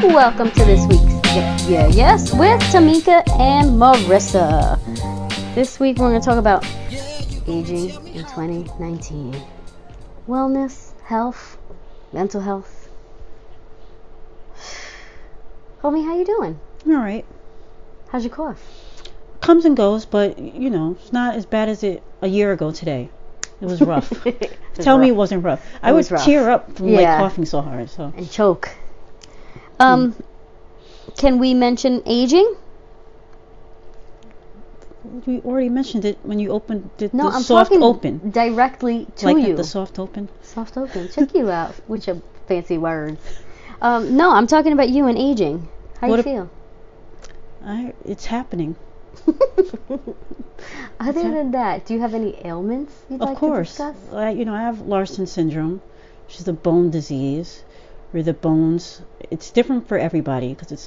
Welcome to this week's Yes with Tamika and Marissa. This week we're going to talk about aging in 2019. Wellness, health, mental health. Homie, how you doing? All right. How's your cough? Comes and goes, but it's not as bad as it a year ago today. It was rough. Tell me it wasn't rough. I would tear up from coughing so hard. So and choke. Can we mention aging? We already mentioned it when you opened the I'm soft talking open. Directly to like you. The soft open? Soft open. Check you out with your fancy words. No, I'm talking about you and aging. How do you feel? It's happening. Other than that, do you have any ailments you'd like to discuss? Of course. I have Larson syndrome, which is a bone disease where the bones, it's different for everybody because it's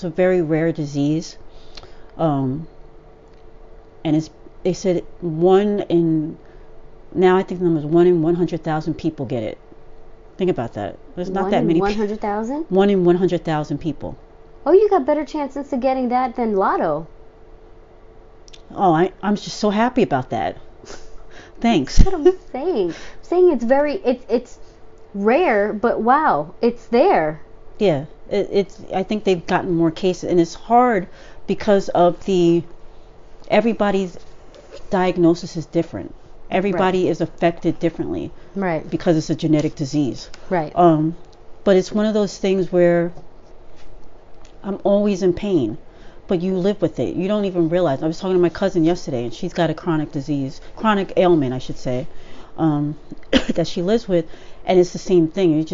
a very rare disease. And they said now I think the number is 1 in 100,000 people get it. Think about that. There's not that many. 100,000? 1 in 100,000 people. Oh, you got better chances of getting that than Lotto. Oh, I'm just so happy about that. Thanks. That's what I'm saying. I'm saying it's rare, but wow, it's there. Yeah, I think they've gotten more cases, and it's hard because of everybody's diagnosis is different. Everybody is affected differently. Right. Because it's a genetic disease. Right. But it's one of those things where I'm always in pain, but you live with it. You don't even realize. I was talking to my cousin yesterday, and she's got a chronic ailment, I should say, that she lives with, and it's the same thing.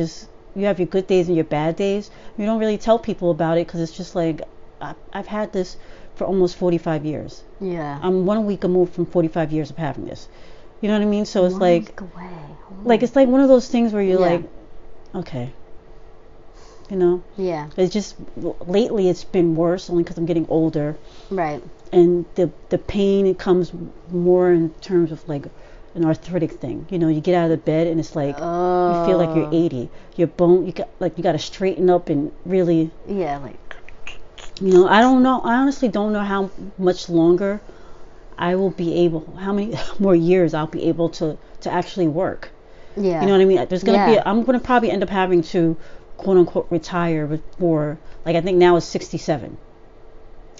You have your good days and your bad days. You don't really tell people about it because it's just like, I've had this for almost 45 years. Yeah. I'm 1 week removed from 45 years of having this. You know what I mean? So it's 1 like, week away. like it's like one of those things where you're like, okay. Yeah. It's just lately it's been worse only because I'm getting older. Right. And the pain, it comes more in terms of like an arthritic thing. You get out of the bed and it's like you feel like you're 80. Your bone, you got to straighten up and really. Yeah, like. I don't know. I honestly don't know how much longer I will be able. How many more years I'll be able to actually work. Yeah. You know what I mean? There's gonna I'm gonna probably end up having to, quote unquote, retire before, like, I think now it's 67.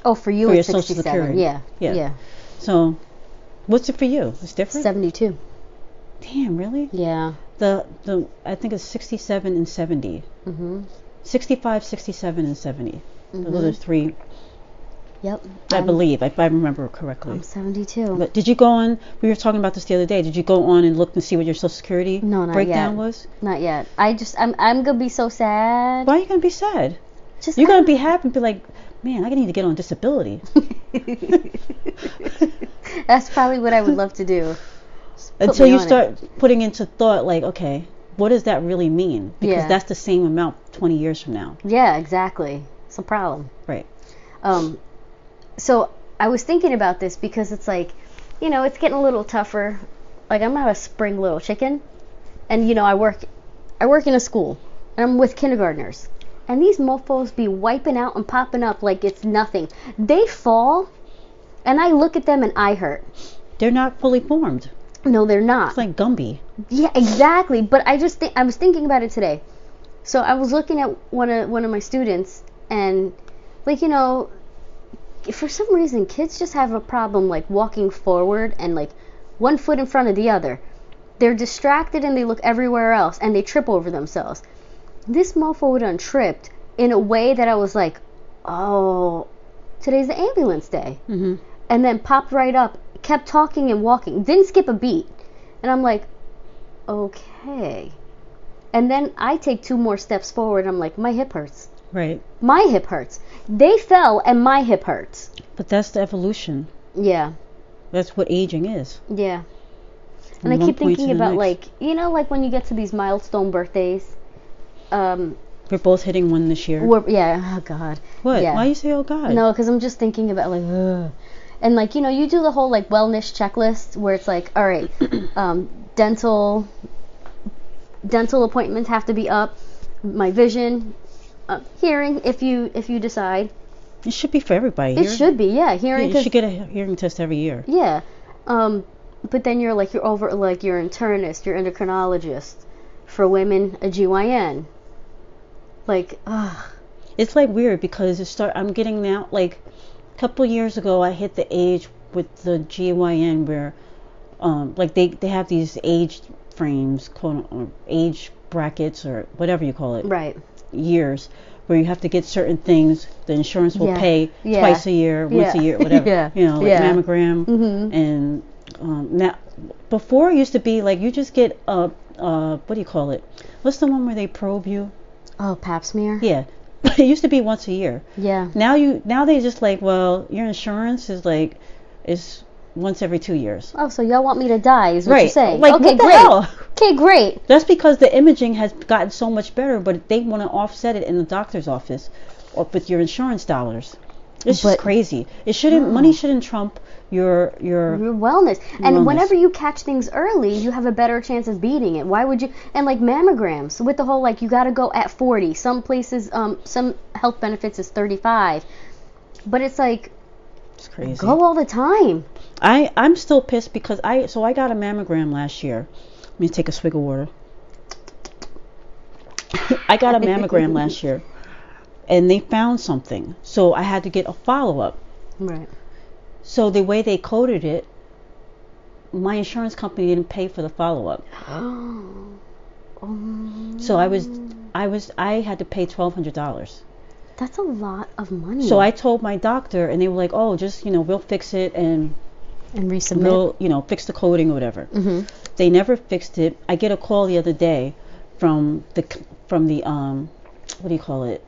Oh, for you it's 67. Social Security. Yeah. So, what's it for you? It's different? 72. Damn, really? Yeah. The I think it's 67 and 70. Mhm. 65, 67, and 70. Mm-hmm. Those are three. Yep. I believe, if I remember correctly. I'm 72. But did you go on? We were talking about this the other day. Did you go on and look and see what your Social Security breakdown was? Not yet. I'm gonna be so sad. Why are you gonna be sad? You're gonna be happy and be like, man, I need to get on disability. That's probably what I would love to do. Until you start putting into thought, like, okay, what does that really mean? Because that's the same amount 20 years from now. Yeah, exactly. It's a problem. Right. So I was thinking about this because it's like, it's getting a little tougher. Like, I'm not a spring little chicken, and I work in a school, and I'm with kindergartners, and these mofos be wiping out and popping up like it's nothing. They fall, and I look at them and I hurt. They're not fully formed. No, they're not. It's like Gumby. Yeah, exactly. But I was thinking about it today. So I was looking at one of my students, and like, for some reason kids just have a problem like walking forward and like one foot in front of the other. They're distracted and they look everywhere else and they trip over themselves. This mofo would untripped in a way that I was like, oh, today's the ambulance day. Mm-hmm. And then popped right up, kept talking and walking, didn't skip a beat. And I'm like, okay. And then I take 2 more steps forward and I'm like, my hip hurts. Right. My hip hurts. They fell and my hip hurts. But that's the evolution. Yeah. That's what aging is. Yeah. And I keep thinking about like when you get to these milestone birthdays. We're both hitting one this year. Oh God. What? Yeah. Why you say oh God? No, because I'm just thinking about like, ugh. And like, you do the whole like wellness checklist where it's like, all right, dental appointments have to be up, my vision, Hearing, if you decide. It should be for everybody. It should be, yeah. Hearing. You should get a hearing test every year. Yeah. But then you're over, like, you're internist, you're endocrinologist. For women, a GYN. Like, It's like weird because I'm getting now, like, a couple years ago I hit the age with the GYN where like they have these age frames, quote, or age brackets or whatever you call it. Right. Years where you have to get certain things. The insurance will pay twice a year, once a year, whatever. Like mammogram. Mm-hmm. And now, before it used to be like you just get what do you call it? What's the one where they probe you? Oh, pap smear. Yeah. It used to be once a year. Yeah. Now they just like, well, your insurance is once every 2 years. Oh, so y'all want me to die is what you're saying. Like, okay, what the great. hell? Okay, great. That's because the imaging has gotten so much better, but they want to offset it in the doctor's office or with your insurance dollars. It's just crazy. It shouldn't. Money shouldn't trump your wellness. And whenever you catch things early, you have a better chance of beating it. Why would you? And like mammograms, with the whole like you got to go at 40. Some places, some health benefits is 35, but it's like it's crazy. Go all the time. I'm still pissed because I got a mammogram last year. Let me take a swig of water. I got a mammogram last year. And they found something. So I had to get a follow-up. Right. So the way they coded it, my insurance company didn't pay for the follow-up. So I had to pay $1,200. That's a lot of money. So I told my doctor and they were like, "Oh, just, we'll fix it and resubmit. We'll, fix the coding or whatever." Mm-hmm. They never fixed it. I get a call the other day from the what do you call it?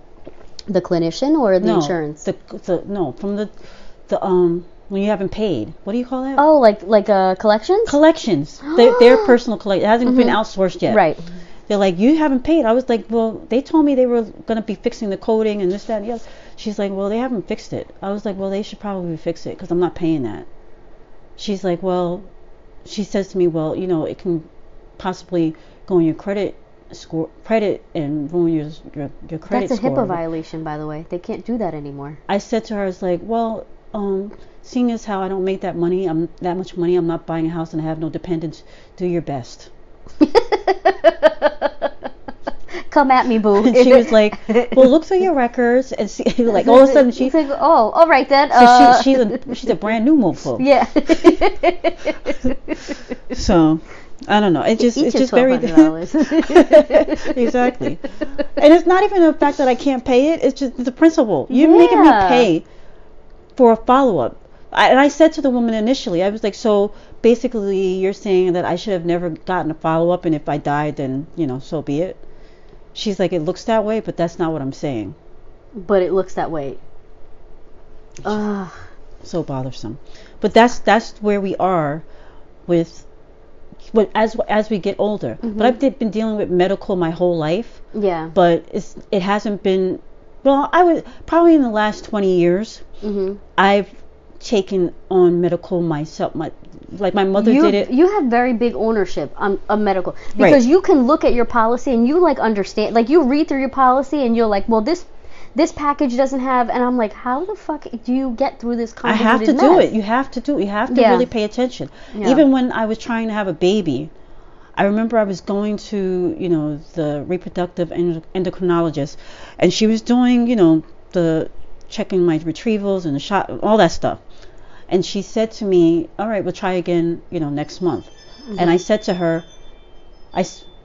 The clinician or the insurance? From the when you haven't paid. What do you call that? Oh, like collections? Collections. Their personal collection. It hasn't been outsourced yet. Right. They're like, "You haven't paid." I was like, "Well, they told me they were going to be fixing the coding and this, that, and the other." She's like, "Well, they haven't fixed it." I was like, "Well, they should probably fix it because I'm not paying that." She's like, "Well," she says to me, "Well, it can possibly go on your credit and ruin your credit score." That's a HIPAA violation, by the way. They can't do that anymore. I said to her, I was like, "Well, seeing as how I don't make that much money, I'm not buying a house and I have no dependents. Do your best." Come at me, boo. And she was like, "Well, look through your records and see." Like all of a sudden, she's like, "Oh, all right then." So she's a brand new mofo. Yeah. So I don't know. It's just very exactly. And it's not even the fact that I can't pay it. It's just the principle. You're making me pay for a follow-up. And I said to the woman initially, I was like, "So basically, you're saying that I should have never gotten a follow-up, and if I died, then so be it." She's like, "It looks that way, but that's not what I'm saying." But it looks that way. So bothersome. But that's where we are with. But as we get older, but I've been dealing with medical my whole life. Yeah. But it hasn't been. Well, I was probably in the last 20 years. I've taken on medical myself. My mother did it. You have very big ownership on medical because you can look at your policy and you understand. Like you read through your policy and you're like, well, this package doesn't have, and I'm like, how the fuck do you get through this convoluted I have to mess? do it. You have to do it. You have to really pay attention. Yeah. Even when I was trying to have a baby, I remember I was going to, the reproductive endocrinologist, and she was doing, the checking my retrievals and the shot, all that stuff. And she said to me, "All right, we'll try again, next month." And I said to her,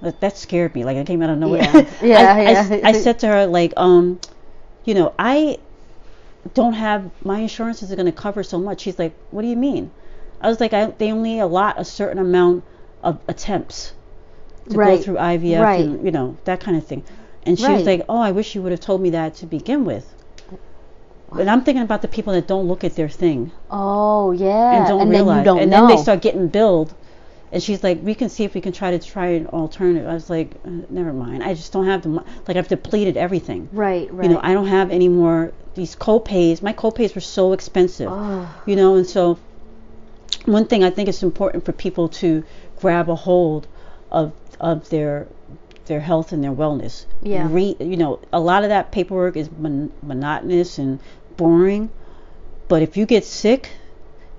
that scared me. Like it came out of nowhere. I said to her, like, I don't have, my insurance isn't going to cover so much. She's like, "What do you mean?" I was like, they only allot a certain amount of attempts to go through IVF and, that kind of thing. And she was like, "Oh, I wish you would have told me that to begin with." And I'm thinking about the people that don't look at their thing. Oh, yeah. And don't realize. Then they start getting billed. And she's like, "We can see if we can try an alternative." I was like, "Never mind. I just don't have the money. Like, I've depleted everything." Right. I don't have any more. These co-pays. My co-pays were so expensive. Oh. And so one thing I think it's important for people to grab a hold of their their health and their wellness. Yeah. A lot of that paperwork is monotonous and boring, but if you get sick,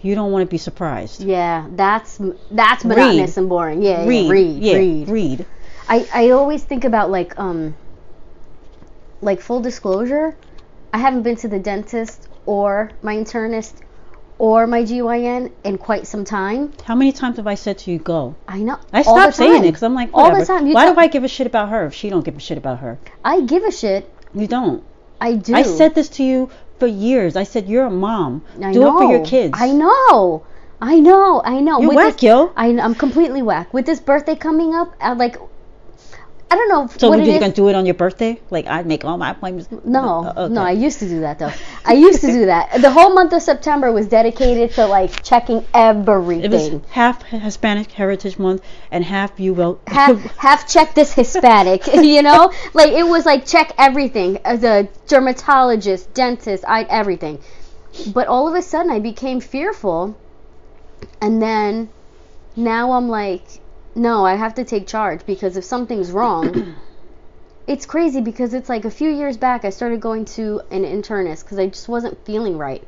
you don't want to be surprised. Yeah, that's monotonous and boring. Yeah, read. I always think about like full disclosure, I haven't been to the dentist or my internist or my GYN in quite some time. How many times have I said to you, go? I know. I stopped saying it because I'm like, whatever. All the time. Why do I give a shit about her if she don't give a shit about her? I give a shit. You don't. I do. I said this to you for years. I said, you're a mom. I do know. it for your kids. I know. You're whack, yo. I'm completely whack. With this birthday coming up, I don't know. So you're going to do it on your birthday? Like, I'd make all my appointments? No. Okay. No, I used to do that, though. I used to do that. The whole month of September was dedicated to, like, checking everything. It was half Hispanic Heritage Month and half you will... half check this Hispanic, you know? Like, it was, like, check everything. As a dermatologist, dentist, everything. But all of a sudden, I became fearful. And then, now I'm like... No, I have to take charge because if something's wrong, it's crazy because it's like a few years back I started going to an internist because I just wasn't feeling right.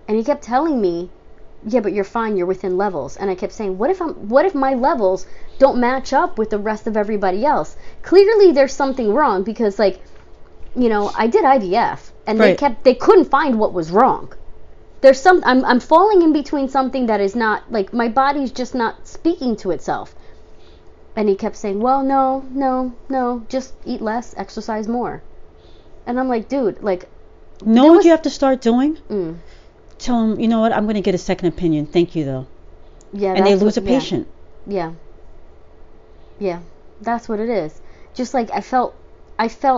And he kept telling me, yeah, but you're fine, you're within levels. And I kept saying, what if my levels don't match up with the rest of everybody else? Clearly there's something wrong because I did IVF and right. they couldn't find what was wrong. There's I'm falling in between something that is not, like, my body's just not speaking to itself. And he kept saying, well, no, just eat less, exercise more. And I'm like, dude, like... Know what you have to start doing? Tell him, you know what, I'm going to get a second opinion. Thank you, though. Yeah. And they lose a patient. Yeah. Yeah. That's what it is. Just like I felt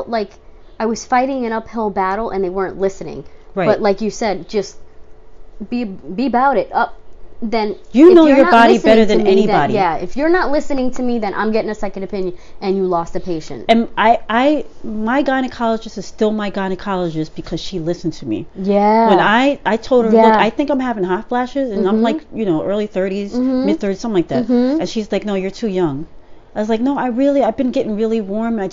like I was fighting an uphill battle and they weren't listening. Right. But like you said, just... be about it up, then you know your body better than anybody. Then, if you're not listening to me, then I'm getting a second opinion and you lost a patient. And my gynecologist is still my gynecologist because she listened to me. Yeah. When I told her, look, I think I'm having hot flashes and I'm like, early 30s, mid 30s, something like that. And she's like, no, you're too young. I was like, no, I've been getting really warm. I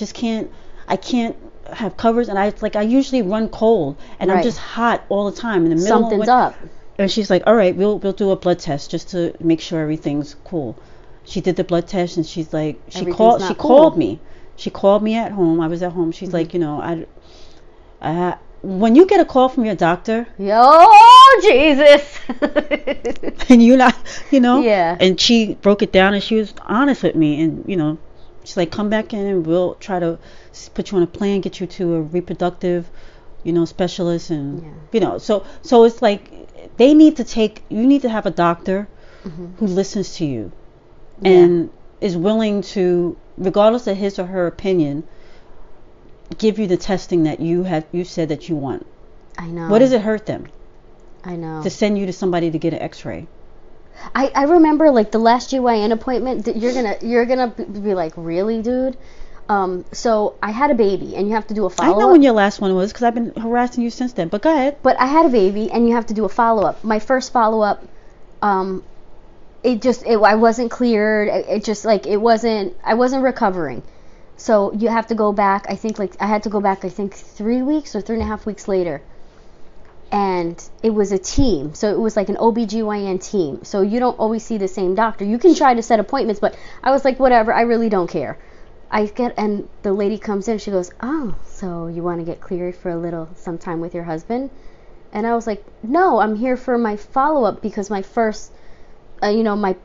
can't have covers, and I usually run cold, and I'm just hot all the time in the middle. Something's up. And she's like, all right, we'll do a blood test just to make sure everything's cool. She did the blood test, and she's like, she called me. She called me at home. I was at home. She's like, when you get a call from your doctor, Jesus, and you're not, yeah. And she broke it down, and she was honest with me, and she's like, come back in and we'll try to put you on a plan, get you to a reproductive, specialist. And, so it's like you need to have a doctor who listens to you and is willing to, regardless of his or her opinion, give you the testing that you said that you want. I know. What does it hurt them? I know. To send you to somebody to get an x-ray. I remember, like, the last GYN appointment that you're gonna be like, really, dude? So I had a baby, and you have to do a follow-up. I know when your last one was, because I've been harassing you since then, but go ahead. But I had a baby, and you have to do a follow-up. My first follow-up, I wasn't cleared. I wasn't recovering. So you have to go back, I had to go back 3 weeks or 3.5 weeks later. And it was a team. So it was like an OBGYN team. So you don't always see the same doctor. You can try to set appointments, but I was like, whatever, I really don't care. And the lady comes in, she goes, oh, so you want to get cleared for some time with your husband? And I was like, no, I'm here for my follow-up because my first, my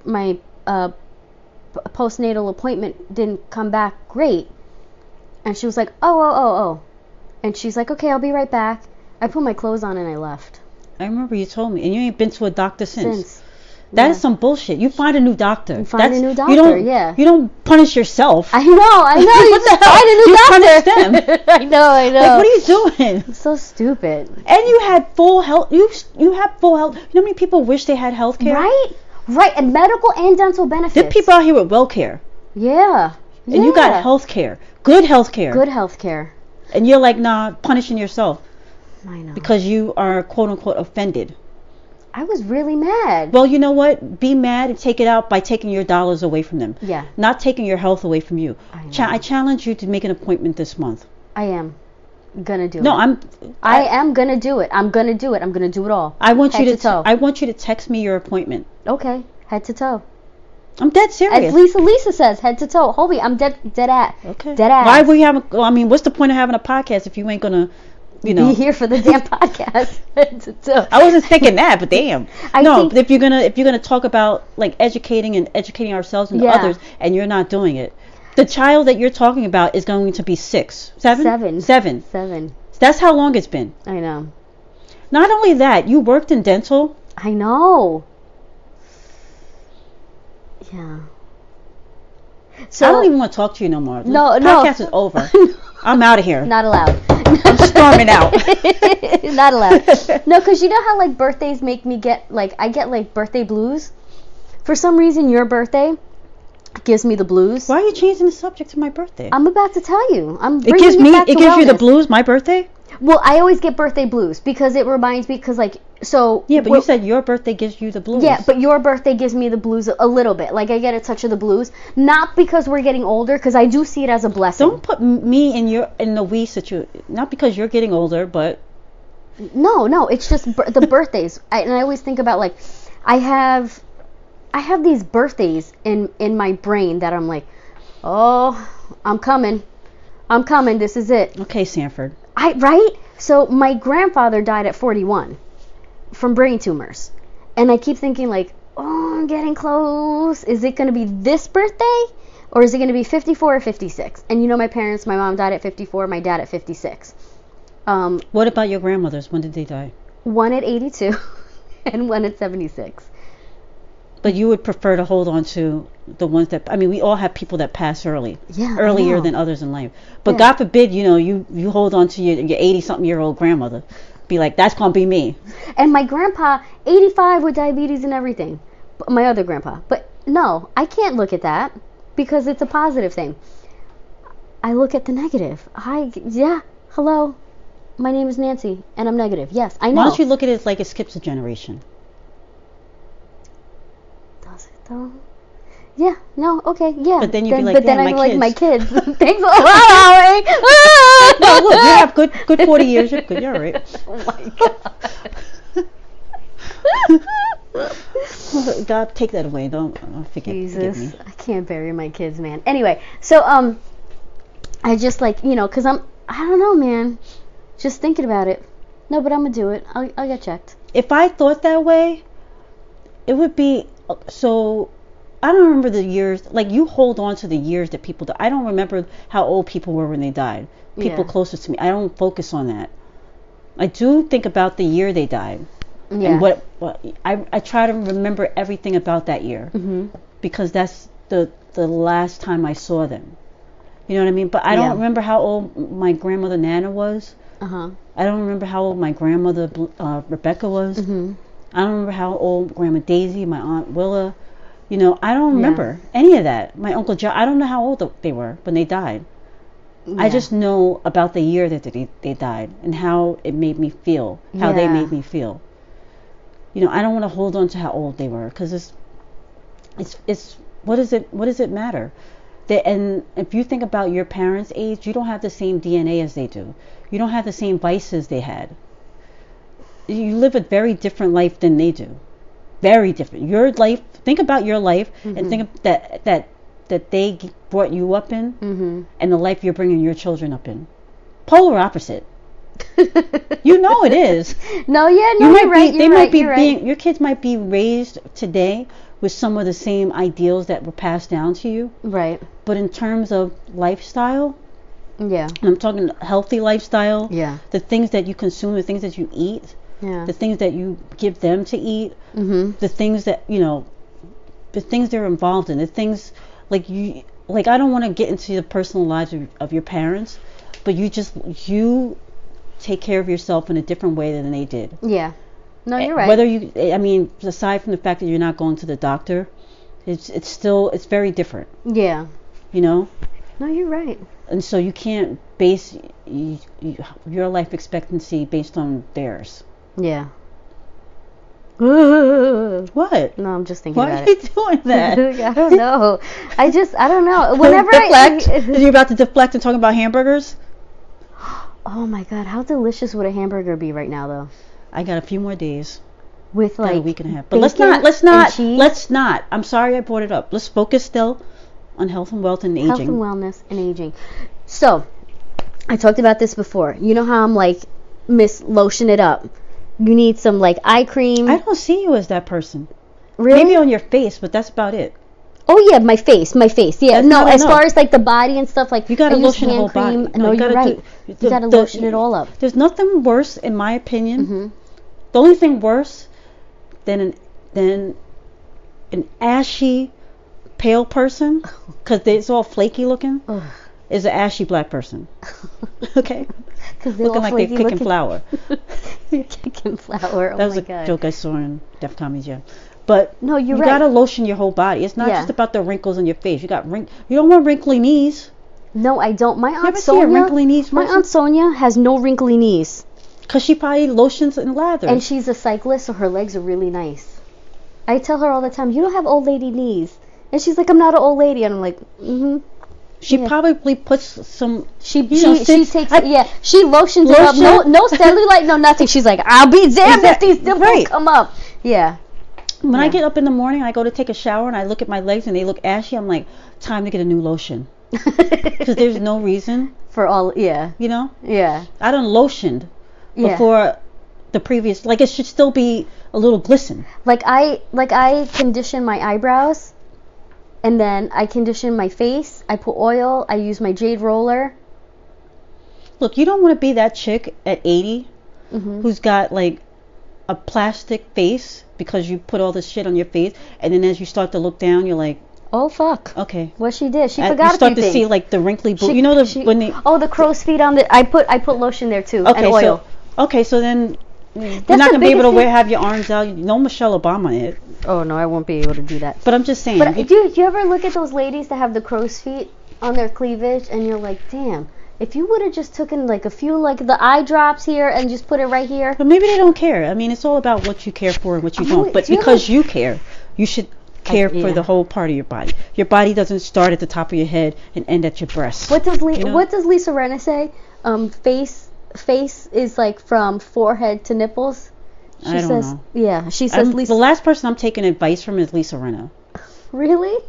postnatal appointment didn't come back great. And she was like, oh. And she's like, okay, I'll be right back. I put my clothes on and I left. I remember you told me, and you ain't been to a doctor since. That is some bullshit. You find a new doctor. You find a new doctor, You don't punish yourself. I know. You just find a new doctor. Punish them. I know. Like, what are you doing? It's so stupid. And you had full health. You have full health. You know how many people wish they had health care? Right. And medical and dental benefits. There are people out here with well care. Yeah. And you got health care. Good health care. Good health care. And you're like, nah, punishing yourself. I know. Because you are, quote unquote, offended. I was really mad. Well, you know what? Be mad and take it out by taking your dollars away from them. Yeah. Not taking your health away from you. I challenge you to make an appointment this month. I am gonna do it. No, I am gonna do it. I'm gonna do it. I'm gonna do it all. I want head you to toe. I want you to text me your appointment. Okay, head to toe. I'm dead serious. As Lisa says, head to toe. Hobie, I'm dead at. Okay. Dead ass. Why we having? I mean, what's the point of having a podcast if you ain't gonna, be here for the damn podcast? Head to toe. I wasn't thinking that, but damn. Think if you're gonna talk about like educating ourselves and others, and you're not doing it, the child that you're talking about is going to be 6, 7, 7. That's how long it's been. I know. Not only that, you worked in dental. I know. Yeah. So I don't even want to talk to you no more. No. Podcast is over. I'm out of here. Not allowed. I'm storming out. Not allowed. No, because you know how like birthdays make me get like I get like birthday blues. For some reason, your birthday gives me the blues. Why are you changing the subject to my birthday? I'm about to tell you. It gives you the blues. My birthday. Well, I always get birthday blues because it reminds me Yeah, but you said your birthday gives you the blues. Yeah, but your birthday gives me the blues a little bit. Like I get a touch of the blues, not because we're getting older, because I do see it as a blessing. Don't put me in the we situation. Not because you're getting older, but no, it's just the birthdays. And I always think about like I have these birthdays in my brain that I'm like, oh, I'm coming. This is it. Okay, Sanford. Right? So my grandfather died at 41 from brain tumors. And I keep thinking like, oh, I'm getting close. Is it going to be this birthday? Or is it going to be 54 or 56? And you know my parents, my mom died at 54, my dad at 56. What about your grandmothers? When did they die? One at 82 and one at 76. But you would prefer to hold on to the ones that, I mean, we all have people that pass earlier than others in life. But God forbid, you hold on to your 80-something-year-old grandmother. Be like, that's going to be me. And my grandpa, 85 with diabetes and everything. My other grandpa. But no, I can't look at that because it's a positive thing. I look at the negative. Hello, my name is Nancy and I'm negative. Yes, I know. Why don't you look at it like it skips a generation? Though? Yeah, no, okay, yeah. But then you'd be like, but then I'm like, kids. my kids. Thanks a lot, No, look, you have good 40 years. You're good. You're all right. Oh my God. God, take that away. Don't forget me. I can't bury my kids, man. Anyway, so I just like because I don't know, man. Just thinking about it. No, but I'm gonna do it. I'll get checked. If I thought that way, it would be. So, I don't remember the years. Like, you hold on to the years that people died. I don't remember how old people were when they died. People closest to me. I don't focus on that. I do think about the year they died. Yeah. And what I try to remember everything about that year. Mm-hmm. Because that's the last time I saw them. You know what I mean? But I don't remember how old my grandmother Nana was. Uh-huh. I don't remember how old my grandmother Rebecca was. Mm-hmm. I don't remember how old Grandma Daisy, my Aunt Willa, I don't remember any of that. My Uncle John, I don't know how old they were when they died. Yeah. I just know about the year that they died and how it made me feel, how they made me feel. I don't want to hold on to how old they were because it's what does it matter? And if you think about your parents' age, you don't have the same DNA as they do. You don't have the same vices they had. You live a very different life than they do. Very different. Your life, think about your life and think of that they brought you up in and the life you're bringing your children up in. Polar opposite. It is. No, you're right. Your kids might be raised today with some of the same ideals that were passed down to you. Right. But in terms of lifestyle, I'm talking healthy lifestyle, the things that you consume, the things that you eat, the things that you give them to eat, the things that the things they're involved in, the things like I don't want to get into the personal lives of your parents, but you take care of yourself in a different way than they did. Yeah. No, you're right. Aside from the fact that you're not going to the doctor, it's very different. Yeah. No, you're right. And so you can't base your life expectancy based on theirs. Yeah. What? No, I'm just thinking Why about are it. you doing that? I don't know. I don't know. Whenever Deflect? You're about to deflect and talk about hamburgers? Oh my God, how delicious would a hamburger be right now, though? I got a few more days. With Got like a week and a half. But bacon let's not. I'm sorry I brought it up. Let's focus still on health and wealth and aging. Health and wellness and aging. So, I talked about this before. You know how I'm like, Miss Lotion it up. You need some like eye cream. I don't see you as that person. Really? Maybe on your face, but that's about it. Oh yeah, my face. Yeah, That's no. not As enough. far as like the body and stuff, like You gotta I use lotion the hand whole body. cream. No, you're right. You gotta lotion it all up. There's nothing worse, in my opinion. Mm-hmm. The only thing worse than an ashy, pale person, because it's all flaky looking, is an ashy black person. Okay, looking like they're kicking flour. Kicking flour. Oh That was my a God. joke I saw in Def Comedy Jam. But No, you're you right. gotta lotion your whole body. It's not just about the wrinkles on your face. You don't want wrinkly knees. No, I don't. My You aunt ever see a wrinkly knees My person? aunt Sonia has no wrinkly knees, Because she probably lotions and lathers. and she's a cyclist, so her legs are really nice. I tell her all the time, "You don't have old lady knees," and she's like, "I'm not an old lady," and I'm like, "Mm-hmm." She Yeah. probably puts some. She since takes I- she lotions it up. No Lotion? cellulite, no nothing. She's like, I'll be damned if these dimples right. come up. Yeah. When I Yeah. get up in the morning, I go to take a shower and I look at my legs and they look ashy. I'm like, time to get a new lotion. Because there's no reason, For all, yeah, you know. yeah, I done lotioned yeah. before the previous. Like it should still be a little glisten. Like I condition my eyebrows, and then I condition my face. I put oil. I use my jade roller. Look, you don't want to be that chick at 80 Mm-hmm. who's got like a plastic face because you put all this shit on your face, and then as you start to look down, you're like, Oh fuck! okay. What she did? She You forgot a start few to things. see like the wrinkly boob. She- You know she- when they. Oh, the crow's feet on the. I put lotion there too, Okay, and oil. so then you're the not gonna be able to biggest thing- have your arms out. No Michelle Obama it. Oh no, I won't be able to do that. But I'm just saying. But do you ever look at those ladies that have the crow's feet on their cleavage, and you're like, damn, if you would have just taken like a few like the eye drops here and just put it right here. But maybe they don't care. I mean, it's all about what you care for and what you don't. But do you because ever- you care, you should care for yeah. the whole part of your body. Your body doesn't start at the top of your head and end at your breasts. What does You know? What does Lisa Renna say? Face is like from forehead to nipples. She I don't says, know. Yeah, she says The Lisa. last person I'm taking advice from is Lisa Rinna. Really?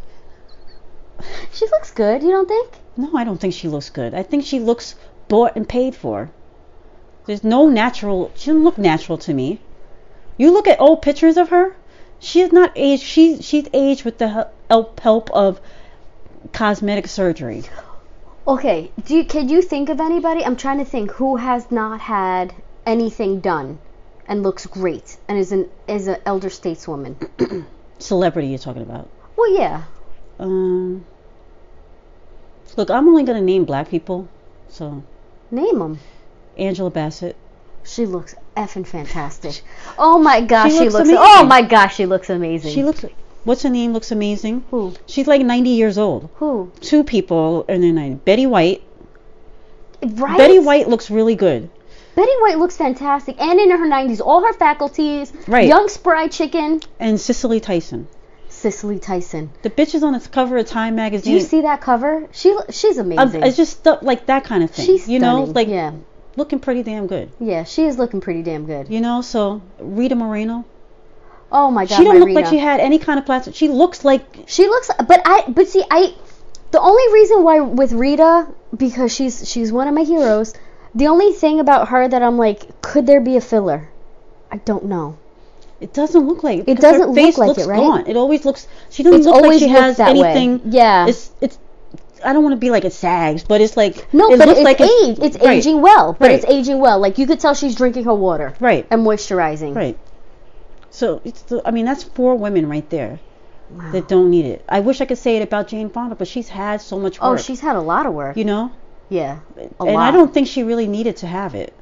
She looks good. You don't think? No, I don't think she looks good. I think she looks bought and paid for. There's no natural. She doesn't look natural to me. You look at old pictures of her. She is not aged. She's aged with the help of cosmetic surgery. Okay. Can you think of anybody? I'm trying to think who has not had anything done and looks great and is an elder stateswoman. Celebrity you're talking about. Well, yeah. Look, I'm only gonna name black people. So Name them. Angela Bassett. She looks effing fantastic. Oh my gosh, She she looks looks. amazing. Oh my gosh, she looks amazing. She looks. What's her name? Looks amazing. Who? She's like 90 years old. Who? Two people in their 90s. Betty White. Right? Betty White looks really good. Betty White looks fantastic, and in her 90s, all her faculties. Right. Young spry chicken. And Cicely Cicely Tyson. The bitch is on the cover of Time Do magazine. you see that cover? She's amazing. It's just stuff like that kind of thing. She's you know, stunning. like yeah, looking pretty damn good. yeah, she is looking pretty damn good. You know, so Rita Moreno. Oh my God, She don't my look Rita. like she had any kind of plastic. She looks like She looks, but see, the only reason why with Rita, because she's one of my heroes. The only thing about her that I'm like, could there be a filler? I don't know. it doesn't look like It 'cause doesn't her look face like looks it, right? gaunt. It always looks. She doesn't It's look like always she looked has that way. anything. Yeah. It's. I don't want to be like it sags, but it's like No, it but looks it's like age. It's right, aging well. But right. it's aging well. Like you could tell she's drinking her water. Right. And moisturizing. Right. So I mean that's 4 women right there Wow. that don't need it. I wish I could say it about Jane Fonda, but she's had so much work. Oh, she's had a lot of work. You know. Yeah. A And lot. I don't think she really needed to have it.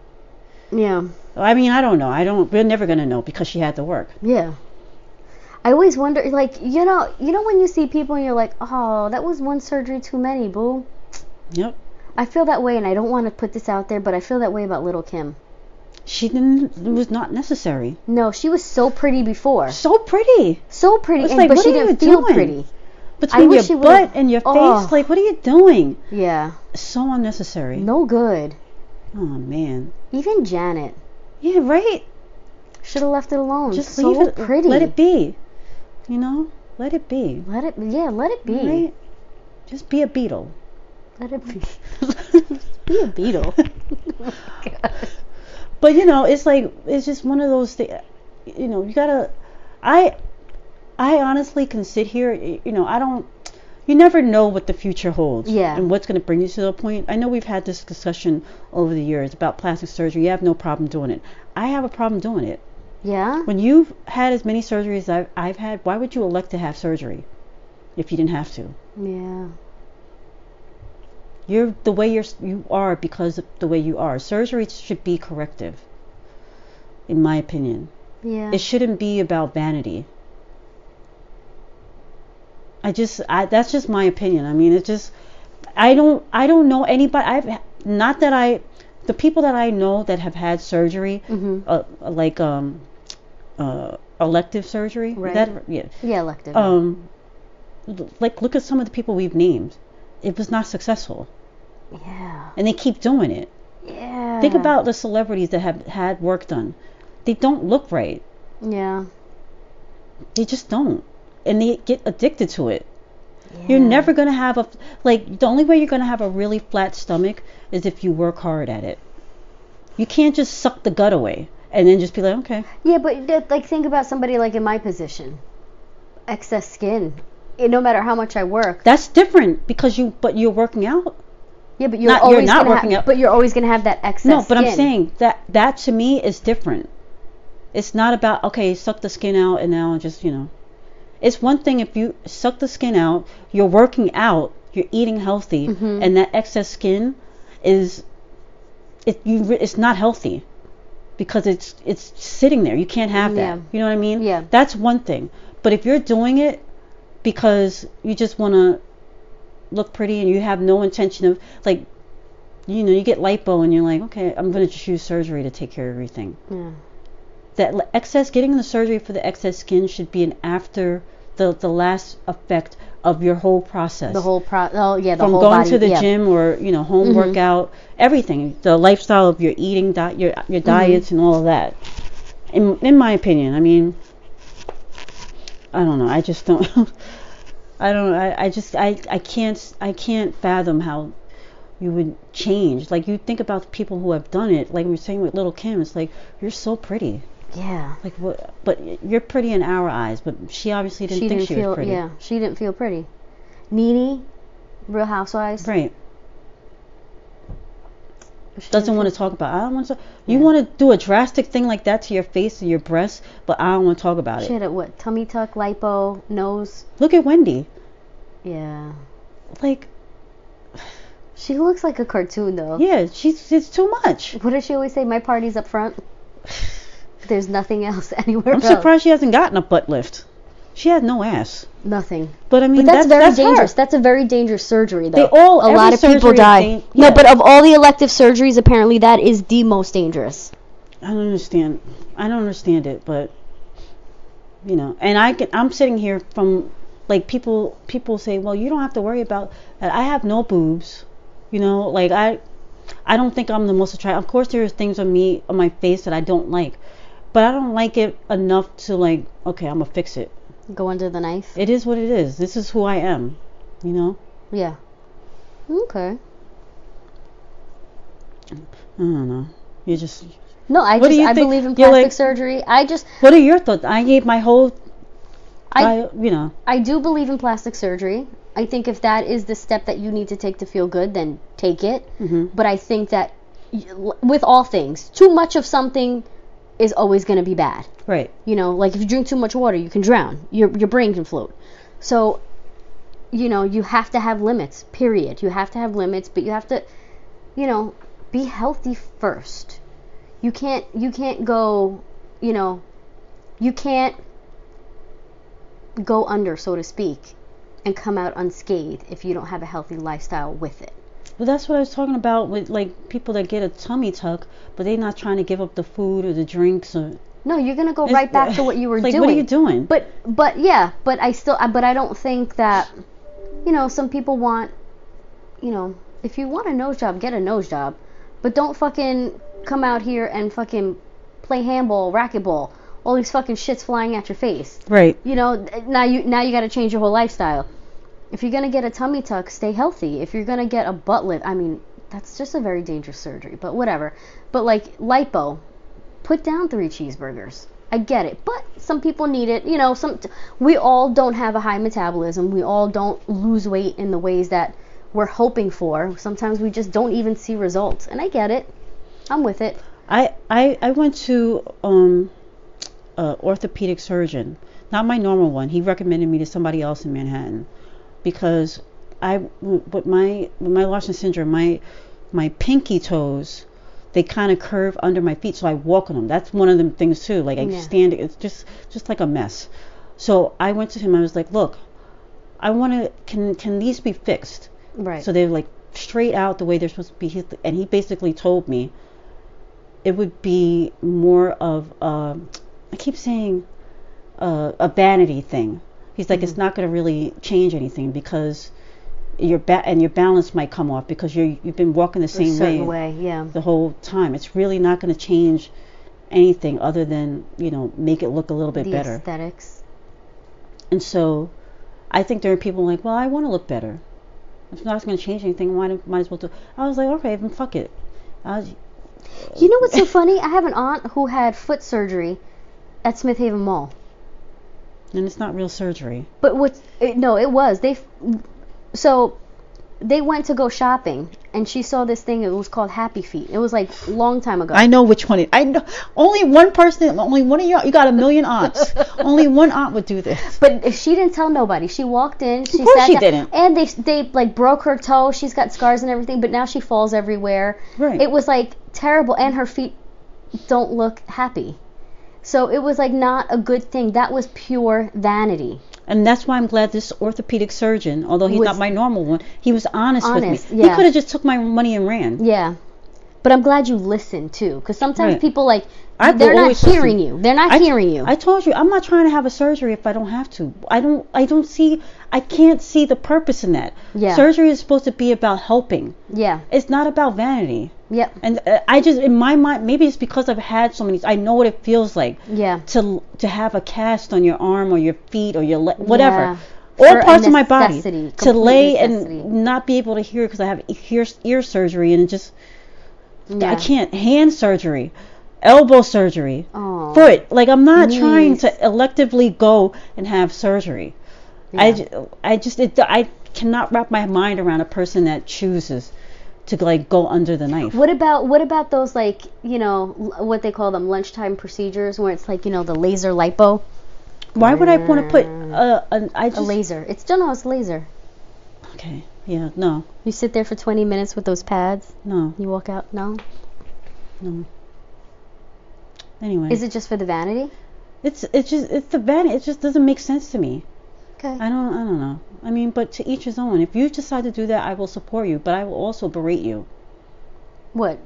Yeah. I mean, I don't know. We're never gonna know because she had to work. Yeah. I always wonder, like, you know when you see people and you're like, oh, that was one surgery too many, boo. Yep. I feel that way, and I don't want to put this out there, but I feel that way about Little Kim. She didn't. It was not necessary. No, she was so pretty before. So pretty. So pretty, It's like, but what she are you didn't feel doing? pretty. Between wish she your would've- butt and your Oh. face, like, what are you doing? Yeah. So unnecessary. No good. Oh man. Even Janet Yeah, right. should have left it alone. Just so leave it. pretty. Let it be. You know, let it be. Let it be. Right? Just be a beetle. Let it be. Be a beetle. Oh my God. But you know, it's like, it's just one of those things. You know, you gotta. I honestly can sit here. You know, I don't. You never know what the future holds. Yeah. And what's going to bring you to the point. I know we've had this discussion over the years about plastic surgery. You have no problem doing it. I have a problem doing it. Yeah. When you've had as many surgeries as I've had, why would you elect to have surgery if you didn't have to? Yeah. You're the way you are because of the way you are. Surgery should be corrective, in my opinion. Yeah. It shouldn't be about vanity. That's just my opinion. I mean, it's just, I don't know anybody. The people that I know that have had surgery, like elective surgery. Right. Yeah, elective. like look at some of the people we've named. It was not successful. Yeah. And they keep doing it. Yeah. Think about the celebrities that have had work done. They don't look right. Yeah. They just don't. And they get addicted to it. Yeah. You're never going to have the only way you're going to have a really flat stomach is if you work hard at it. You can't just suck the gut away and then just be like, okay. Yeah, but like think about somebody like in my position. Excess skin. No matter how much I work. That's different because you're working out. Yeah, but you're not working out. But you're always going to have that excess No, but skin. I'm saying that to me is different. It's not about, okay, suck the skin out and now just, you know. It's one thing if you suck the skin out, you're working out, you're eating healthy, and that excess skin it's not healthy because it's sitting there. You can't have that. Yeah. You know what I mean? Yeah. That's one thing. But if you're doing it because you just want to look pretty and you have no intention of, like, you know, you get lipo and you're like, okay, I'm going to just use surgery to take care of everything. Yeah. That getting the surgery for the excess skin should be an after the last effect of your whole process. The whole from whole going body, to the gym or, you know, home workout, everything, the lifestyle of your eating, your diets and all of that. In my opinion, I mean, I don't know. I just don't. I don't know. I can't fathom how you would change. Like, you think about the people who have done it. Like we were saying with Little Kim, it's like, you're so pretty. Yeah. Like, what? But you're pretty in our eyes. But she obviously didn't think she was pretty. Yeah, she didn't feel pretty. Nene, Real Housewives. Right. Doesn't want to talk about. I don't want to. You want to do a drastic thing like that to your face or your breasts, but I don't want to talk about it. She had a what? Tummy tuck, lipo, nose. Look at Wendy. Yeah. Like. She looks like a cartoon though. Yeah, it's too much. What does she always say? My party's up front. There's nothing else anywhere I'm else. surprised she hasn't gotten a butt lift. She had no ass. Nothing. But I mean, that's very dangerous. Her. That's a very dangerous surgery, though. A lot of people die. No, but of all the elective surgeries, apparently that is the most dangerous. I don't understand it, but you know, and I'm sitting here from, like, people say, well, you don't have to worry about that. I have no boobs, you know, like I don't think I'm the most attractive. Of course, there are things on my face that I don't like, but I don't like it enough to, like, okay, I'm gonna fix it. Go under the knife. It is what it is. This is who I am, you know. Yeah. Okay. I don't know. You just. No, I believe in plastic surgery. What are your thoughts? I gave my whole. You know. I do believe in plastic surgery. I think if that is the step that you need to take to feel good, then take it. Mm-hmm. But I think that with all things, too much of something is always going to be bad. Right. You know, like if you drink too much water, you can drown. Your brain can float. So, you know, you have to have limits, period. You have to have limits, but you have to, you know, be healthy first. You can't go, you know, you can't go under, so to speak, and come out unscathed if you don't have a healthy lifestyle with it. But that's what I was talking about with like people that get a tummy tuck, but they're not trying to give up the food or the drinks or. No, you're gonna go right back to what you were like, doing. what are you doing? But I don't think that, some people want, if you want a nose job, get a nose job, but don't fucking come out here and fucking play handball, racquetball, all these fucking shits flying at your face. Right. Now you got to change your whole lifestyle. If you're gonna get a tummy tuck, stay healthy. If you're gonna get a butt lift, I mean, that's just a very dangerous surgery. But whatever. But like lipo. Put down 3 cheeseburgers. I get it, but some people need it. We all don't have a high metabolism. We all don't lose weight in the ways that we're hoping for. Sometimes we just don't even see results, and I get it. I'm with it. I went to an orthopedic surgeon, not my normal one. He recommended me to somebody else in Manhattan because with my Larsen syndrome, my pinky toes, they kind of curve under my feet, so I walk on them. That's one of them things too. Like I stand, it's just like a mess. So I went to him. I was like, look, I want to. Can these be fixed? Right. So they're like straight out the way they're supposed to be. And he basically told me it would be more of I keep saying a vanity thing. He's like, it's not going to really change anything because your balance might come off because you've been walking the same way the whole time. It's really not going to change anything other than make it look a little bit better. Aesthetics. And so I think there are people like, well, I want to look better. If it's not going to change anything, might as well do. I was like, okay, then fuck it. You know what's so funny? I have an aunt who had foot surgery at Smith Haven Mall. And it's not real surgery. But it was. So they went to go shopping, and she saw this thing. It was called Happy Feet. It was like a long time ago. I know which one. I know only one person. Only one of you got a million aunts. Only one aunt would do this. But she didn't tell nobody. She walked in. Of course she didn't. And they like broke her toe. She's got scars and everything. But now she falls everywhere. Right. It was like terrible, and her feet don't look happy. So it was like not a good thing. That was pure vanity. And that's why I'm glad this orthopedic surgeon, although he's not my normal one, he was honest with me. Yeah. He could have just took my money and ran. Yeah. But I'm glad you listened too, because sometimes people they're not hearing you. They're not hearing you. I told you, I'm not trying to have a surgery if I don't have to. I can't see the purpose in that. Yeah. Surgery is supposed to be about helping. Yeah. It's not about vanity. Yep. And I just, in my mind, maybe it's because I've had so many, I know what it feels like. Yeah. To have a cast on your arm or your feet or your leg, whatever. Yeah. All parts of my body. To lay necessity. And not be able to hear because I have ear surgery and it just, Yeah. I can't. Hand surgery, elbow surgery, Oh. foot. Like I'm not Knees. trying to electively go and have surgery. Yeah. I cannot wrap my mind around a person that chooses to like go under the knife. What about those like what they call them lunchtime procedures where it's like the laser lipo? Why would I want to put a laser? It's laser. Okay. Yeah. No. You sit there for 20 minutes with those pads. No. You walk out. No. Anyway. Is it just for the vanity? It's the vanity. It just doesn't make sense to me. Okay. I don't know. I mean, but to each his own. If you decide to do that, I will support you, but I will also berate you. What?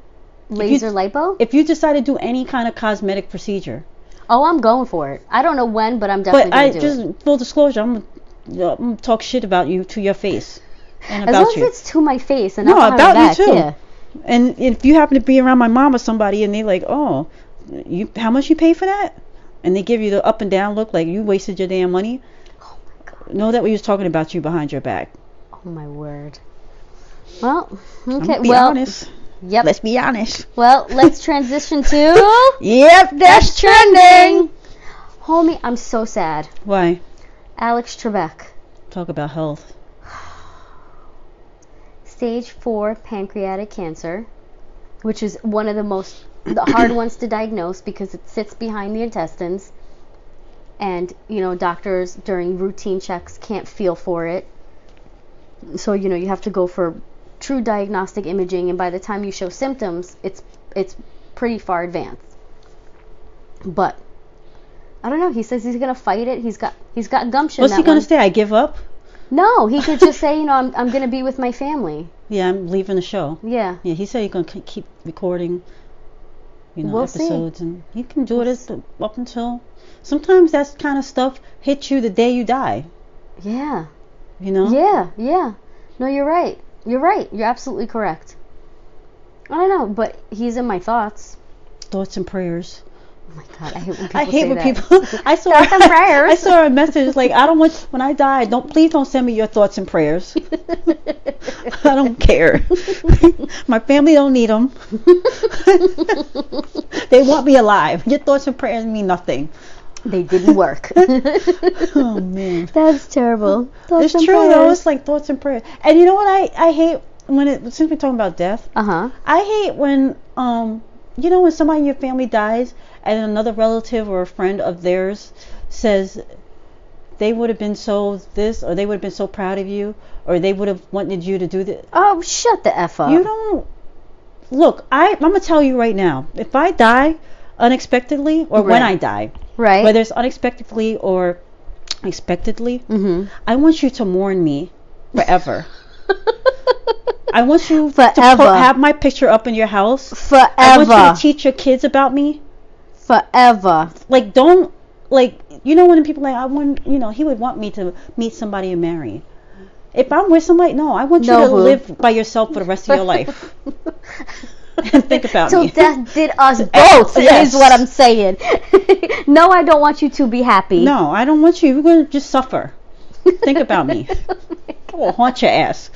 Laser lipo? If you decide to do any kind of cosmetic procedure. Oh, I'm going for it. I don't know when, but I'm definitely going to do it. But full disclosure, I'm gonna talk shit about you to your face. And as about long you. as it's to my face and no, not about back, you too. Yeah. And if you happen to be around my mom or somebody and they like, oh, how much you pay for that? And they give you the up and down look like you wasted your damn money. Oh my God. Know that we was talking about you behind your back. Oh my word. Well, I'm okay. be honest. Yep. Let's be honest. Well, let's transition to. Yep, that's trending. Homie, I'm so sad. Why? Alex Trebek. Talk about health. Stage 4 pancreatic cancer, which is one of the hard ones to diagnose because it sits behind the intestines. And, doctors during routine checks can't feel for it. So, you have to go for true diagnostic imaging, and by the time you show symptoms, it's pretty far advanced. But I don't know. He says he's gonna fight it. He's got gumption. What's he gonna say? I give up. No, he could just say, I'm going to be with my family. Yeah, I'm leaving the show. Yeah. Yeah, he said he's going to keep recording, We'll episodes. See. And he can do it up until... Sometimes that kind of stuff hits you the day you die. Yeah. Yeah. No, you're right. You're absolutely correct. I don't know, but he's in my thoughts. Thoughts and prayers. Oh my God, I hate when people say that. I saw thoughts and prayers. I saw a message like, I don't want, when I die, please don't send me your thoughts and prayers. I don't care. My family don't need them. They want me alive. Your thoughts and prayers mean nothing. They didn't work. Oh man, that's terrible. It's true though. It's like thoughts and prayers. And you know what I hate since we're talking about death. I hate when when somebody in your family dies and another relative or a friend of theirs says they would have been so this, or they would have been so proud of you, or they would have wanted you to do this. Oh, shut the F up. You don't look. I'm gonna tell you right now. If I die unexpectedly, or when I die. Right. Whether it's unexpectedly or expectedly, I want you to mourn me forever. I want you to have my picture up in your house. Forever. I want you to teach your kids about me. Forever. Like, don't, like, when people like, I want, he would want me to meet somebody and marry. If I'm with somebody, no, I want you to live by yourself for the rest of your life. And think about me. So death did us both, is what I'm saying. No, I don't want you to be happy. No, I don't want you. You're going to just suffer. Think about me. I will haunt your ass.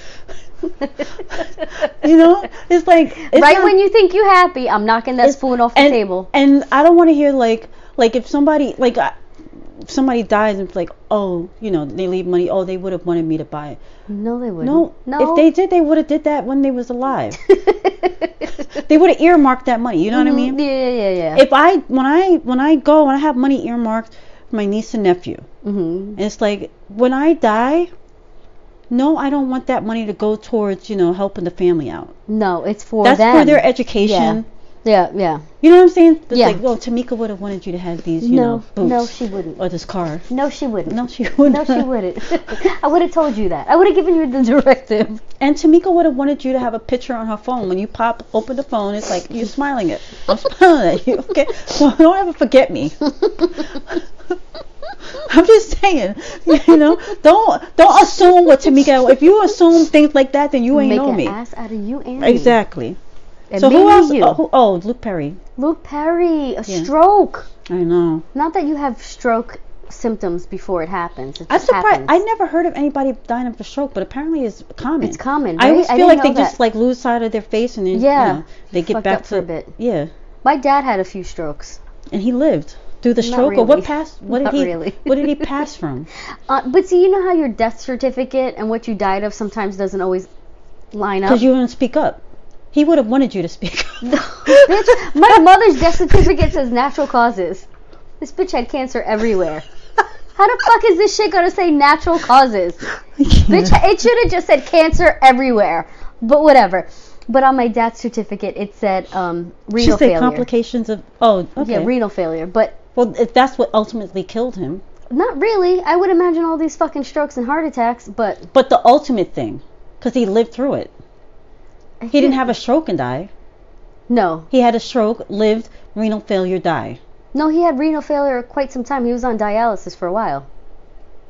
It's like... when you think you're happy, I'm knocking that spoon off the table. And I don't want to hear, like if somebody, somebody dies and it's like, oh, they leave money, oh, they would have wanted me to buy it. No, they wouldn't. No. If they did, they would have did that when they was alive. They would have earmarked that money. You know what I mean? Yeah. If when I have money earmarked for my niece and nephew, and it's like, when I die, no, I don't want that money to go towards, helping the family out. No, it's for them. That's for their education. Yeah. You know what I'm saying? It's yeah. like, oh, Tamika would have wanted you to have these, boots. No, she wouldn't. Or this car. No, she wouldn't. No, she wouldn't. No, she wouldn't. I would have told you that. I would have given you the directive. And Tamika would have wanted you to have a picture on her phone. When you open the phone, it's like, you're smiling it. I'm smiling at you, okay? Well, don't ever forget me. I'm just saying, don't assume what Tamika. If you assume things like that, then you ain't know me. Make an ass out of you and exactly. Me. And so who else? Luke Perry. Luke Perry, stroke. I know. Not that you have stroke symptoms before it happens. I'm surprised. I never heard of anybody dying of a stroke, but apparently it's common. It's common. Right? I always feel like they just like lose sight of their face and then they get back to for a bit. Yeah. My dad had a few strokes. And he lived through the stroke. Really. Or what passed? What did he? Really. What did he pass from? But see, you know how your death certificate and what you died of sometimes doesn't always line up. Because you didn't speak up. He would have wanted you to speak up. No, bitch, my mother's death certificate says natural causes. This bitch had cancer everywhere. How the fuck is this shit gonna say natural causes? Bitch, it should have just said cancer everywhere. But whatever. But on my death certificate, it said renal failure. Complications of... Oh, okay. Yeah, renal failure. But... Well, if that's what ultimately killed him. Not really. I would imagine all these fucking strokes and heart attacks, but... But the ultimate thing. Because he lived through it. He didn't have a stroke and die. No. He had a stroke, lived, renal failure, die. No, he had renal failure quite some time. He was on dialysis for a while.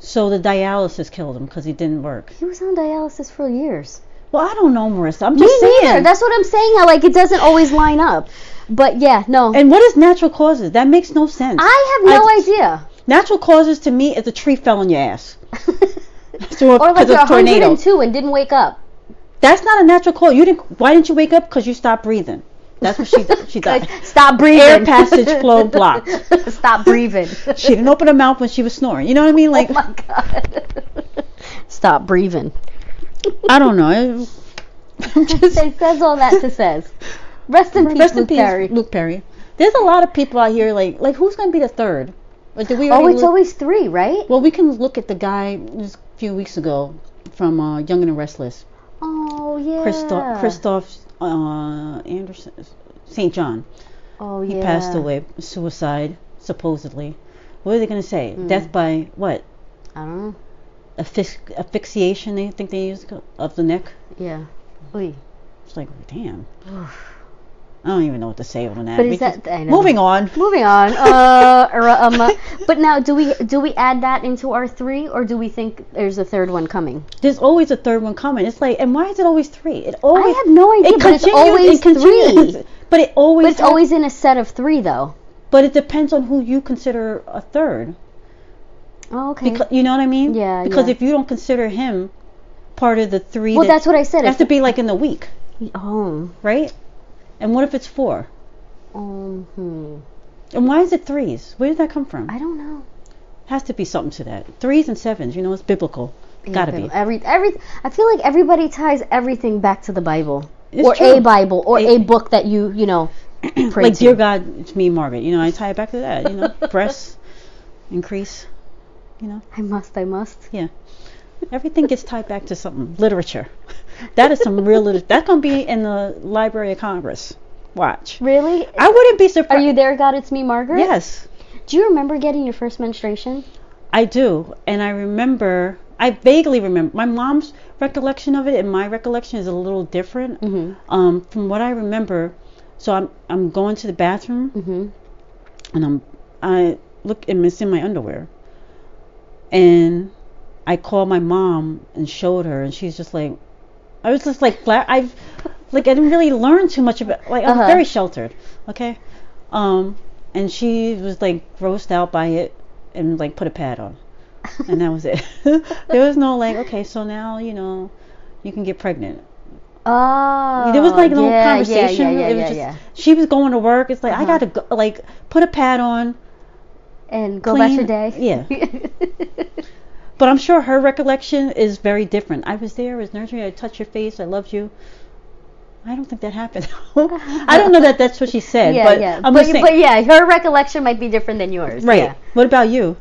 So the dialysis killed him because he didn't work. He was on dialysis for years. Well, I don't know, Marissa. I'm just Me saying. neither. That's what I'm saying. How it doesn't always line up. But yeah, no. And what is natural causes? That makes no sense. I have no idea. Natural causes to me is a tree fell on your ass. Or like you're 102 and didn't wake up. That's not a natural cause. Why didn't you wake up? Because you stopped breathing. That's what she died. Stop breathing. Air passage flow blocked. Stop breathing. She didn't open her mouth when she was snoring. You know what I mean? Like, oh my God. Stop breathing. I don't know. It says all that to says. Rest in peace, Luke Perry. Luke Perry. There's a lot of people out here like who's going to be the third? Like, did we it's always three, right? Well, we can look at the guy just a few weeks ago from Young and the Restless. Oh, yeah. Christoph Anderson, St. John. Oh, yeah. He passed away, suicide, supposedly. What are they going to say? Death by what? I don't know. asphyxiation, they think they use of the neck. Yeah. Oy. It's like, damn. I don't even know what to say on that. But is that, I know. Moving on. But now, do we add that into our 3, or do we think there's a third one coming? There's always a third one coming. It's like, and why is it always 3? It always. I have no idea. But it's always 3. But it always. But it's always in a set of 3, though. But it depends on who you consider a third. Oh, okay. Because, you know what I mean? Yeah. Because if you don't consider him part of the 3, well, that's what I said. It has to be like in the week. Oh. Right? And what if it's 4? And why is it 3s? Where did that come from? I don't know. Has to be something to that. 3s and 7s, it's biblical. Gotta be. I feel like everybody ties everything back to the Bible. It's or true. a Bible, or a book that you pray like, to. dear God, it's me, Margaret. I tie it back to that, breasts increase, I must. Yeah. Everything gets tied back to something. Literature. That is some real literature. That's going to be in the Library of Congress. Watch. Really? I wouldn't be surprised. Are you there, God? It's me, Margaret? Yes. Do you remember getting your first menstruation? I do. And I vaguely remember. My mom's recollection of it and my recollection is a little different. From what I remember, so I'm going to the bathroom and I look and it's in my underwear. And I called my mom and showed her, and she's just like, I was just like flat. I didn't really learn too much about. Like, I was very sheltered, okay. And she was like grossed out by it, and like put a pad on, and that was it. There was no like, okay, so now you can get pregnant. Oh. There was like no conversation. Yeah, it was just she was going to work. It's like I gotta go, like put a pad on, and go about your day. Yeah. But I'm sure her recollection is very different. I was there, I was nurturing, I touched your face, I loved you. I don't think that happened. I don't know that that's what she said. But yeah, her recollection might be different than yours. Right. Yeah. What about you?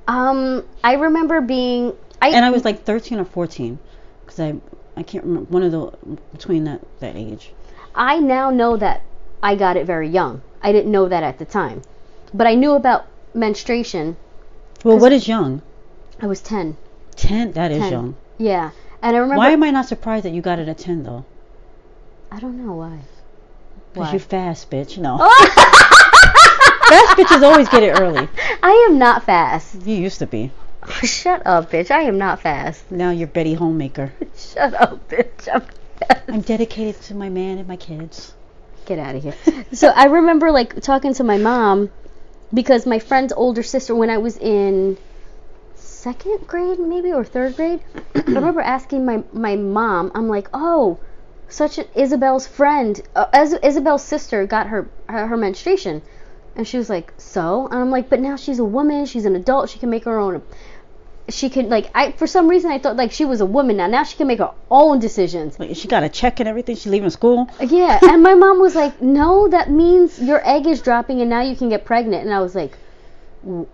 I remember being... I was like 13 or 14. Because I can't remember, between that age. I now know that I got it very young. I didn't know that at the time. But I knew about menstruation. Well, what is young? I was 10. 10? That is young. Yeah. And I remember... Why am I not surprised that you got it at 10, though? I don't know why. Because you fast, bitch. No. Fast bitches always get it early. I am not fast. You used to be. Shut up, bitch. I am not fast. Now you're Betty Homemaker. Shut up, bitch. I'm dedicated to my man and my kids. Get out of here. So I remember, like, talking to my mom because my friend's older sister, when I was in... 2nd grade maybe or 3rd grade, I remember asking my mom, I'm like, oh, Isabel's friend, Isabel's sister got her menstruation, and she was like, so? And I'm like, but now she's a woman, she's an adult, she can make her own, she can, like, for some reason I thought like she was a woman now she can make her own decisions. Like, she got a check and everything, she's leaving school? Yeah. And my mom was like, no, that means your egg is dropping and now you can get pregnant. And I was like,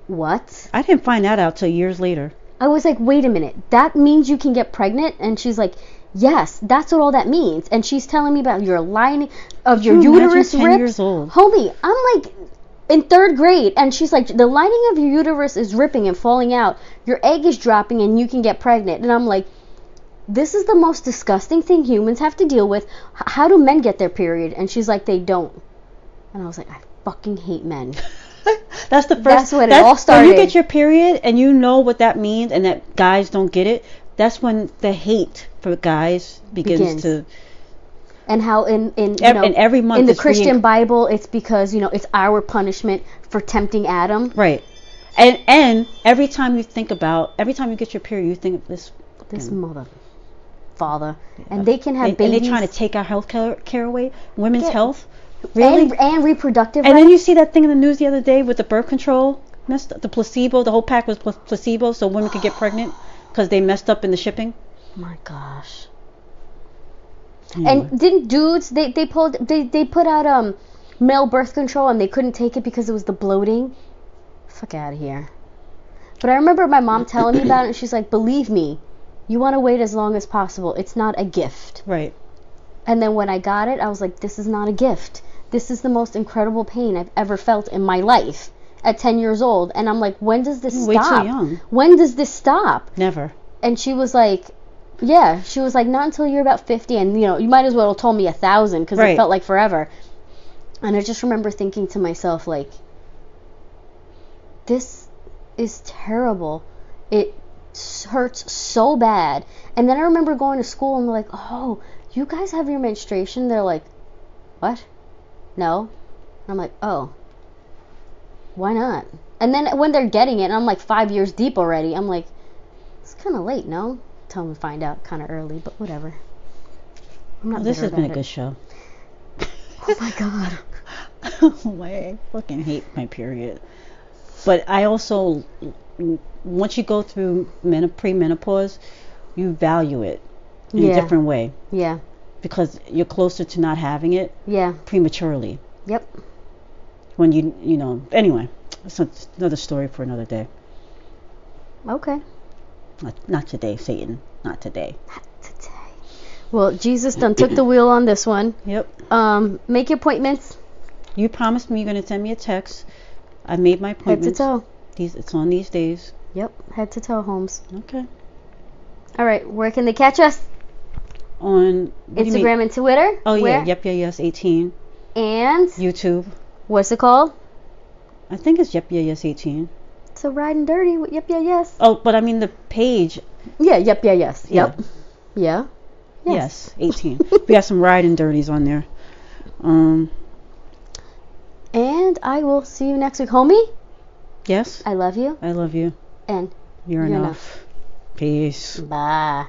what? I didn't find that out till years later. I was like, wait a minute, that means you can get pregnant? And she's like, yes, that's what all that means. And she's telling me about your lining of your uterus 10 ripped. Years old. Homie, I'm like in 3rd grade, and she's like, the lining of your uterus is ripping and falling out, your egg is dropping and you can get pregnant. And I'm like, this is the most disgusting thing humans have to deal with. How do men get their period? And she's like, they don't. And I was like, I fucking hate men. That's the first. That's when it all started. When you get your period and you know what that means, and that guys don't get it, that's when the hate for guys begins. To. And how in every month in the Christian Bible, it's because it's our punishment for tempting Adam. Right. And every time you get your period, you think of this mother, father, and they can have babies. And they're trying to take our health care away, women's health. Really? And reproductive and rights. Then you see that thing in the news the other day with the birth control, the placebo, the whole pack was placebo so women could get pregnant because they messed up in the shipping. Oh my gosh. Anyway. And didn't dudes, they put out male birth control and they couldn't take it because it was the bloating? Fuck out of here. But I remember my mom telling me about it and she's like, believe me, you want to wait as long as possible. It's not a gift. Right. And then when I got it, I was like, this is not a gift. This is the most incredible pain I've ever felt in my life at 10 years old. And I'm like, when does this stop? Way too young. When does this stop? Never. And she was like, yeah, she was like, not until you're about 50, and you know, you might as well have told me 1,000 because it felt like forever. And I just remember thinking to myself, like, this is terrible. It hurts so bad. And then I remember going to school and they're like, oh, you guys have your menstruation? They're like, what? No. And I'm like, oh, why not? And then when they're getting it, and I'm like 5 years deep already, I'm like, it's kind of late, no? Tell them to find out kind of early, but whatever. I'm not This has been a it. good show. Oh my God. I fucking hate my period. But I also, once you go through premenopause, you value it in a different way. Yeah. Because you're closer to not having it. Yeah. Prematurely. Yep. When you know, anyway, it's another story for another day. Okay. Not today, Satan. Not today. Not today. Well, Jesus done took the wheel on this one. Yep. Make your appointments. You promised me you're going to send me a text. I made my appointments. Head to toe. It's on these days. Yep. Head to toe, Holmes. Okay. All right. Where can they catch us? On Instagram and Twitter. Oh, Where? yeah. Yep, yeah, yes, 18. And? YouTube. What's it called? I think it's Yep, yeah, yes, 18. So riding dirty with Yep, yeah, yes. Oh, but I mean the page. Yeah, Yep, yeah, yes. Yep. Yeah. Yeah. Yes, 18. We got some riding dirties on there. And I will see you next week. Homie? Yes? I love you. I love you. And you're enough. Peace. Bye.